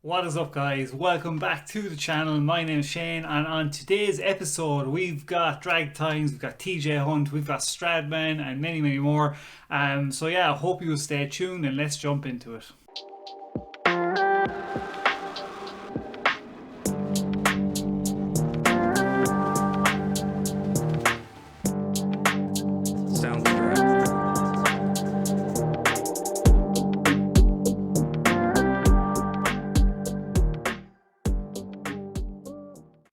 What is up, guys? Welcome back to the channel. My name is Shane, and on today's episode we've got Dragtimes, we've got TJ Hunt, we've got Stradman and many more. So yeah, I hope you will stay tuned and let's jump into it.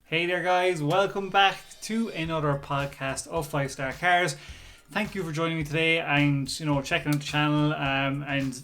Hey there, guys, welcome back to another podcast of 5-Star Cars. Thank you for joining me today and checking out the channel, and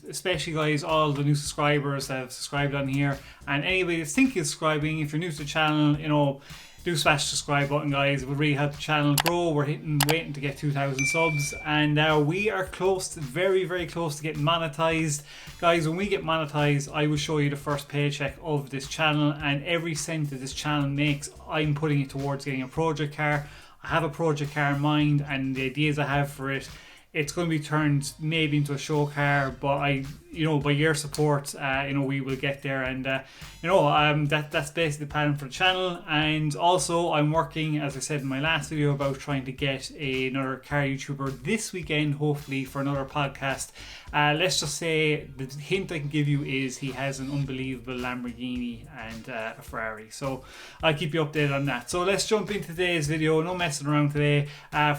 especially, guys, all the new subscribers that have subscribed on here, and anybody that's thinking of subscribing. If you're new to the channel, do smash the subscribe button, guys. It would really help the channel grow. We're waiting to get 2,000 subs, and we are very close to getting monetized. Guys, when we get monetized, I will show you the first paycheck of this channel, and every cent that this channel makes, I'm putting it towards getting a project car. I have a project car in mind, and the ideas I have for it, it's going to be turned maybe into a show car, but by your support, we will get there, and that's basically the plan for the channel. And also, I'm working, as I said in my last video, about trying to get another car YouTuber this weekend, hopefully, for another podcast. Let's just say the hint I can give you is he has an unbelievable Lamborghini and a Ferrari, so I'll keep you updated on that. So let's jump into today's video. No messing around today.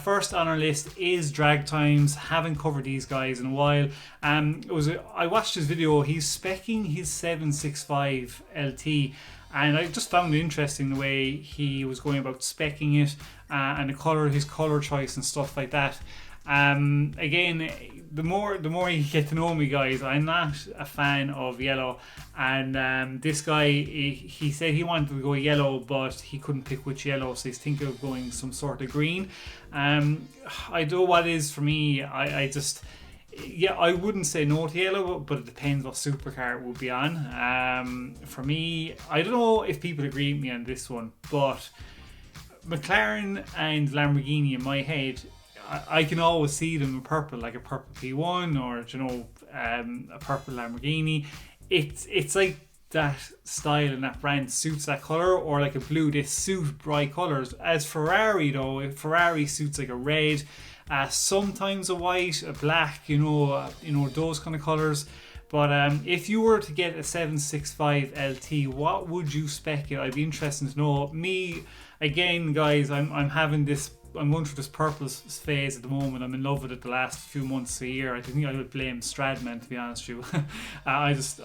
First on our list is Dragtimes. Haven't covered these guys in a while. I watched his video. He's speccing his 765Lt, and I just found it interesting the way he was going about speccing it, and his color choice and stuff like that. Again, the more you get to know me, guys, I'm not a fan of yellow, and this guy, he said he wanted to go yellow, but he couldn't pick which yellow, so he's thinking of going some sort of green. I don't know what it is for me. I wouldn't say no to yellow, but it depends what supercar it will be on. For me, I don't know if people agree with me on this one, but McLaren and Lamborghini, in my head, I can always see them in purple, like a purple P1 or a purple Lamborghini. It's like that style and that brand suits that color, or like a blue. They suit bright colors. As Ferrari, though, Ferrari suits like a red, sometimes a white, a black, those kind of colors. But if you were to get a 765LT, what would you spec it? I'd be interested to know. Me, again, guys, I'm going through this purple phase at the moment. I'm in love with it the last few months to a year. I think I would blame Stradman, to be honest with you. That's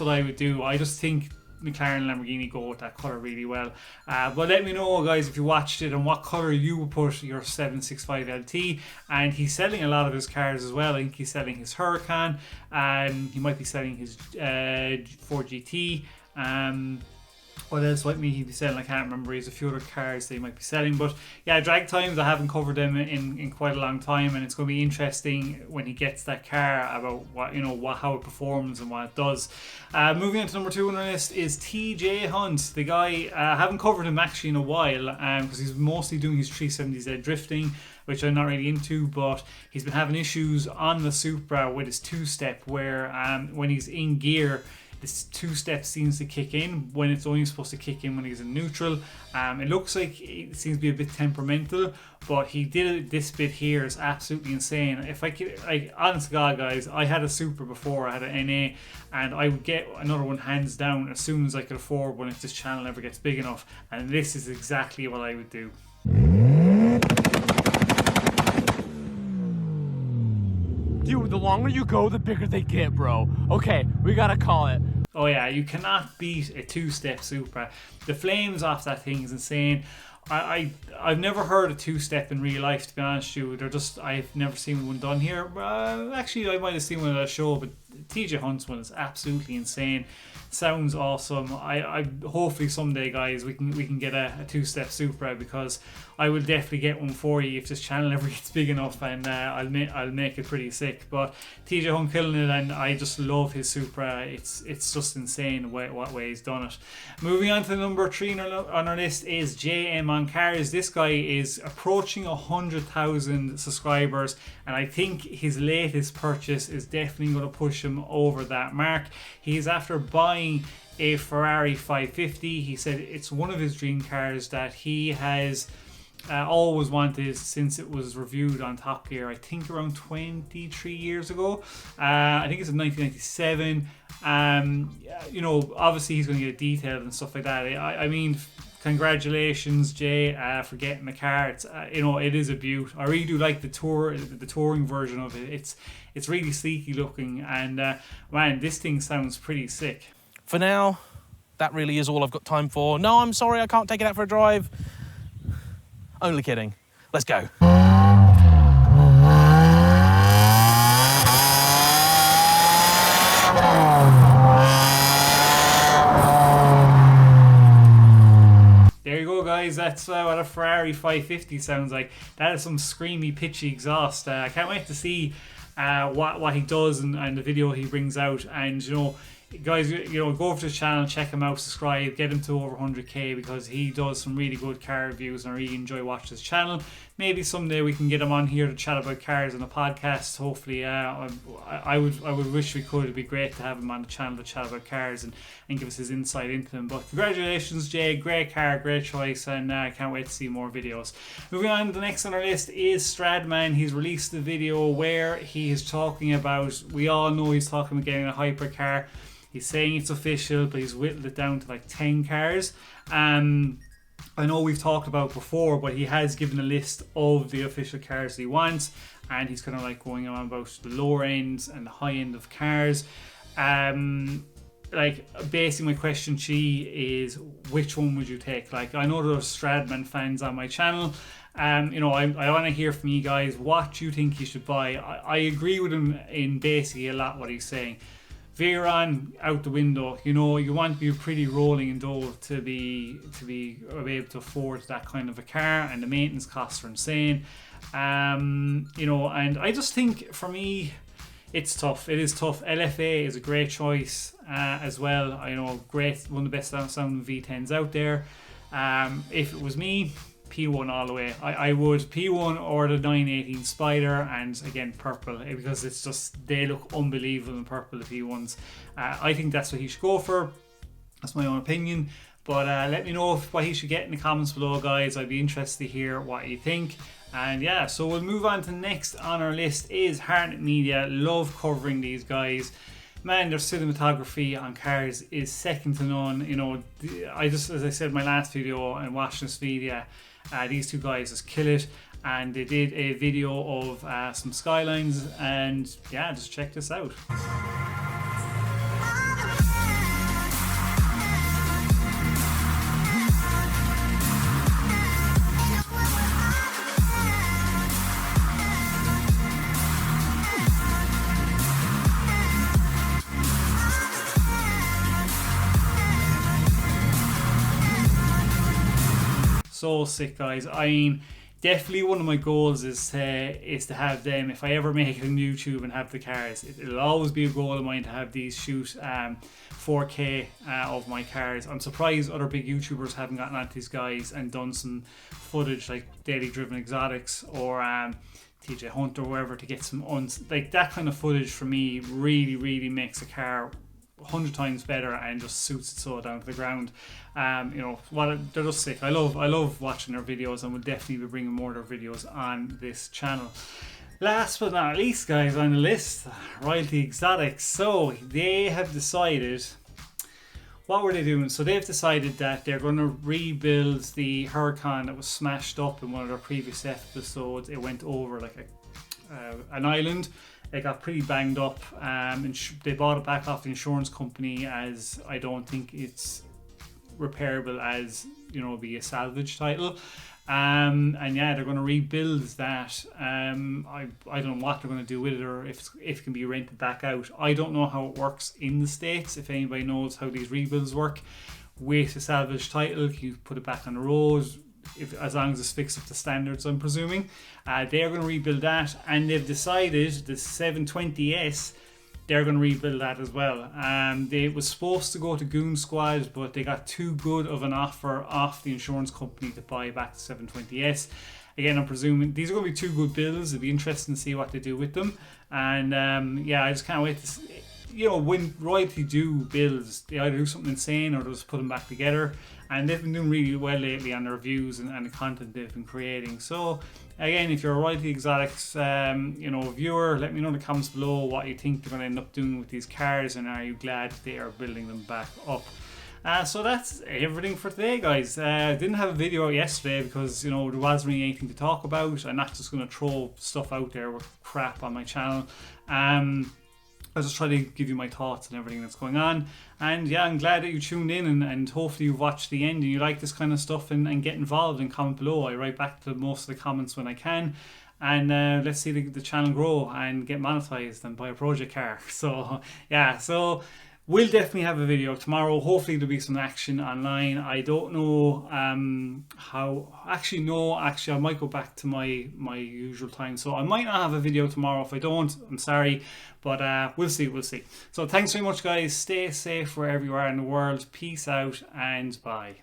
what I would do. I just think McLaren and Lamborghini go with that colour really well. But let me know, guys, if you watched it and what colour you would put your 765LT. And he's selling a lot of his cars as well. I think he's selling his Huracan. He might be selling his Ford GT. What else might he be selling? I can't remember. He has a few other cars that he might be selling. But yeah, Dragtimes, I haven't covered them in quite a long time, and it's going to be interesting when he gets that car about how it performs and what it does. Moving on to number 2 on the list is TJ Hunt. The guy, I haven't covered him actually in a while, because he's mostly doing his 370Z drifting, which I'm not really into, but he's been having issues on the Supra with his 2-step, where when he's in gear, this 2-step seems to kick in when it's only supposed to kick in when he's in neutral. It looks like it seems to be a bit temperamental, but he did it. This bit here is absolutely insane. If I could, honest to God, guys, I had a Supra before. I had an NA, and I would get another one hands down as soon as I could afford one if this channel ever gets big enough. And this is exactly what I would do. Dude, the longer you go, the bigger they get, bro. Okay, we gotta call it. Oh yeah, you cannot beat a 2-step Supra. The flames off that thing is insane. I've never heard a 2-step in real life, to be honest with you. I've never seen one done here. Actually, I might have seen one at a show, but TJ Hunt's one is absolutely insane. Sounds awesome. I hopefully someday, guys, we can get a 2-step Supra, because I will definitely get one for you if this channel ever gets big enough, and I'll make it pretty sick. But TJ Hunt killing it, and I just love his Supra. It's just insane what way he's done it. Moving on to number 3 on our list is JMI. on cars. This guy is approaching 100,000 subscribers, and I think his latest purchase is definitely going to push him over that mark. He's after buying a Ferrari 550. He said it's one of his dream cars that he has always wanted since it was reviewed on Top Gear, I think around 23 years ago. I think it's in 1997. You know, obviously he's going to get detailed and stuff like that. I mean, congratulations, Jay, for getting the car. It's you know, it is a beaut. I really do like the touring version of it. It's really sleeky looking, and man, this thing sounds pretty sick. For now, that really is all I've got time for. No, I'm sorry, I can't take it out for a drive. Only kidding. Let's go. There you go, guys. That's what a Ferrari 550 sounds like. That is some screamy, pitchy exhaust. I can't wait to see what he does and the video he brings out. And you know, guys, you know, go over to his channel, check him out, subscribe, get him to over 100k, because he does some really good car reviews, and I really enjoy watching his channel. Maybe someday we can get him on here to chat about cars on a podcast. Hopefully, I would wish we could. It'd be great to have him on the channel to chat about cars and give us his insight into them. But congratulations, Jay, great car, great choice, and I can't wait to see more videos. Moving on, the next on our list is Stradman. He's released a video where he is talking about, we all know he's talking about getting a hypercar. He's saying it's official, but he's whittled it down to like 10 cars. I know we've talked about before, but he has given a list of the official cars he wants, and he's kind of like going on about the lower end and the high end of cars. Like, basically my question to you is, which one would you take? Like, I know there's Stradman fans on my channel. You know, I want to hear from you guys what you think you should buy. I agree with him in basically a lot what he's saying. Veyron out the window. You know, you want to be pretty rolling in dough to be able to afford that kind of a car, and the maintenance costs are insane. You know, and I just think for me, it's tough. It is tough. LFA is a great choice as well. I know, great, one of the best sounding V10s out there. If it was me, P1 all the way. I would P1 or the 918 Spider, and again purple, because it's just, they look unbelievable in purple, the P1s. I think that's what he should go for. That's my own opinion, but let me know what he should get in the comments below, guys. I'd be interested to hear what you think. And yeah, so we'll move on to next on our list is Hartnett Media. Love covering these guys. Man, their cinematography on cars is second to none. You know, I just, as I said in my last video and watching this video, these two guys just kill it, and they did a video of some skylines, and yeah, just check this out. So sick, guys. I mean, definitely one of my goals is to have them. If I ever make it on YouTube and have the cars, it'll always be a goal of mine to have these shoot 4K of my cars. I'm surprised other big YouTubers haven't gotten at these guys and done some footage like Daily Driven Exotics or TJ Hunt or wherever, to get some like that kind of footage. For me, really makes a car 100 times better and just suits it so down to the ground. You know what, they're just sick. I love watching their videos, and we'll definitely be bringing more of their videos on this channel. Last but not least, guys, on the list, Royalty Exotics. So they have decided, what were they doing? So they've decided that they're going to rebuild the Huracan that was smashed up in one of their previous episodes. It went over like an island. It got pretty banged up, and they bought it back off the insurance company, as I don't think it's repairable as, you know, be a salvage title. And yeah, they're going to rebuild that. I don't know what they're going to do with it, or if it can be rented back out. I don't know how it works in the States. If anybody knows how these rebuilds work with a salvage title, you put it back on the road, as long as it's fixed up to standards, I'm presuming. They're going to rebuild that, and they've decided the 720S they're going to rebuild that as well. They was supposed to go to Goon Squad, but they got too good of an offer off the insurance company to buy back the 720S. Again, I'm presuming these are going to be two good builds. It'll be interesting to see what they do with them. And yeah, I just can't wait to see, you know, when Royalty do builds, they either do something insane or they'll just put them back together. And they've been doing really well lately on the reviews and the content they've been creating. So again, if you're a Royalty Exotics you know, viewer, let me know in the comments below what you think they're going to end up doing with these cars, and are you glad they are building them back up. So that's everything for today, guys. I didn't have a video out yesterday because, you know, there wasn't really anything to talk about. I'm not just going to throw stuff out there with crap on my channel. I'll just try to give you my thoughts and everything that's going on. And yeah, I'm glad that you tuned in, and hopefully you've watched the end and you like this kind of stuff, and get involved and comment below. I write back to most of the comments when I can. And let's see the channel grow and get monetized and buy a project car. So yeah, so we'll definitely have a video tomorrow. Hopefully there'll be some action online. I don't know how. Actually, no. Actually, I might go back to my usual time. So I might not have a video tomorrow. If I don't, I'm sorry. But we'll see. We'll see. So thanks very much, guys. Stay safe wherever you are in the world. Peace out and bye.